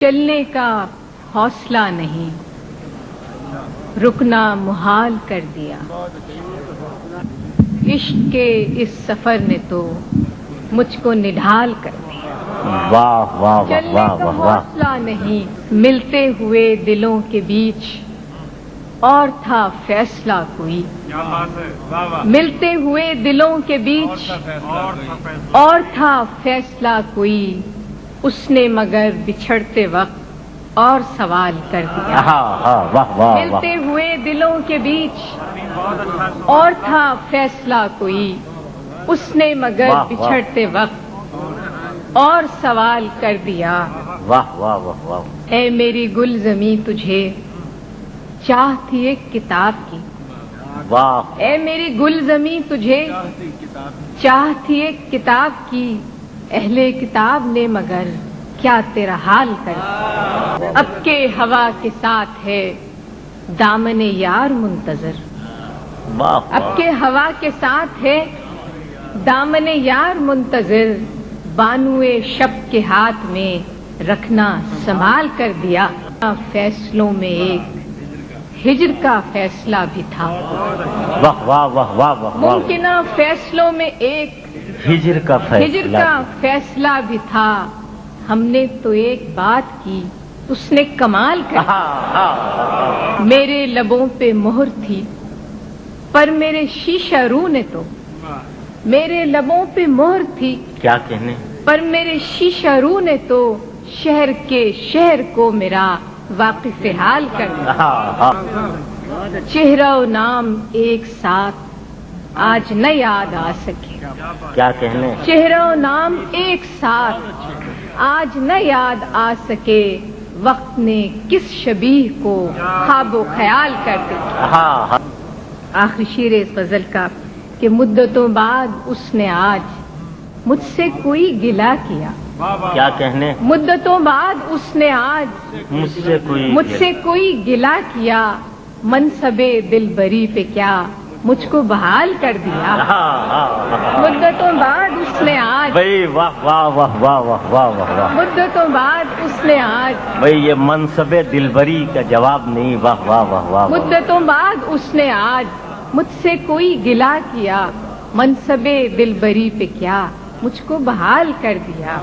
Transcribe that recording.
چلنے کا حوصلہ نہیں، رکنا محال کر دیا۔ عشق کے اس سفر نے تو مجھ کو نڈھال کر دیا۔ واہ واہ چلنے واہ کا واہ واہ۔ حوصلہ نہیں، ملتے ہوئے دلوں کے بیچ اور تھا فیصلہ کوئی۔ ملتے ہوئے دلوں کے بیچ اور تھا فیصلہ کوئی، اس نے مگر بچھڑتے وقت اور سوال کر دیا۔ واہ واہ واہ۔ ملتے ہوئے دلوں کے بیچ اور تھا فیصلہ کوئی، اس نے مگر واہ واہ۔ بچھڑتے وقت اور سوال کر دیا۔ واہ واہ واہ واہ۔ اے میری گل زمیں تجھے چاہ تھی ایک کتاب کی۔ واہ اے میری گل زمیں تجھے چاہ تھی ایک کتاب کی، اہل کتاب نے مگر کیا تیرا حال کر دیا۔ اب کے ہوا کے ساتھ ہے دامن یار منتظر، واہ۔ اب کے ہوا کے ساتھ ہے دامن یار منتظر، بانوئے شب کے ہاتھ میں رکھنا سنبھال کر دیا۔ فیصلوں میں ایک ہجر کا فیصلہ بھی تھا، واہ واہ واہ واہ واہ۔ ممکنہ فیصلوں میں ایک ہجر کا ہجر فیصلہ۔ کا فیصلہ بھی تھا۔ ہم نے تو ایک بات کی، اس نے کمال کر دیا۔ میرے لبوں پہ مہر تھی پر میرے شیشہ رو نے تو، میرے لبوں پہ مہر تھی کیا کہنے؟ پر میرے شیشہ رو نے تو شہر کے شہر کو میرا واقف حال کر دیا۔ چہرہ و نام ایک ساتھ آج نہ یاد آ سکے، کیا کہنے؟ چہرہ و نام ایک ساتھ آج نہ یاد آ سکے، وقت نے کس شبیہ کو خواب و خیال کر دیا۔ آخری شعر اس غزل کا کہ مدتوں بعد اس نے آج مجھ سے کوئی گلہ کیا۔ کیا کہنے؟ مدتوں بعد اس نے آج مجھ سے کوئی گلہ کیا، منصب دلبری پہ کیا مجھ کو بحال کر دیا۔ مدتوں بعد اس نے آج بھائی واہ واہ واہ واہ واہ واہ واہ واہ۔ مدتوں بعد اس نے آج بھائی یہ منصب دلبری کا جواب نہیں، واہ واہ واہ واہ۔ مدتوں بعد اس نے آج مجھ سے کوئی گلہ کیا، منصب دلبری پہ کیا مجھ کو بحال کر دیا۔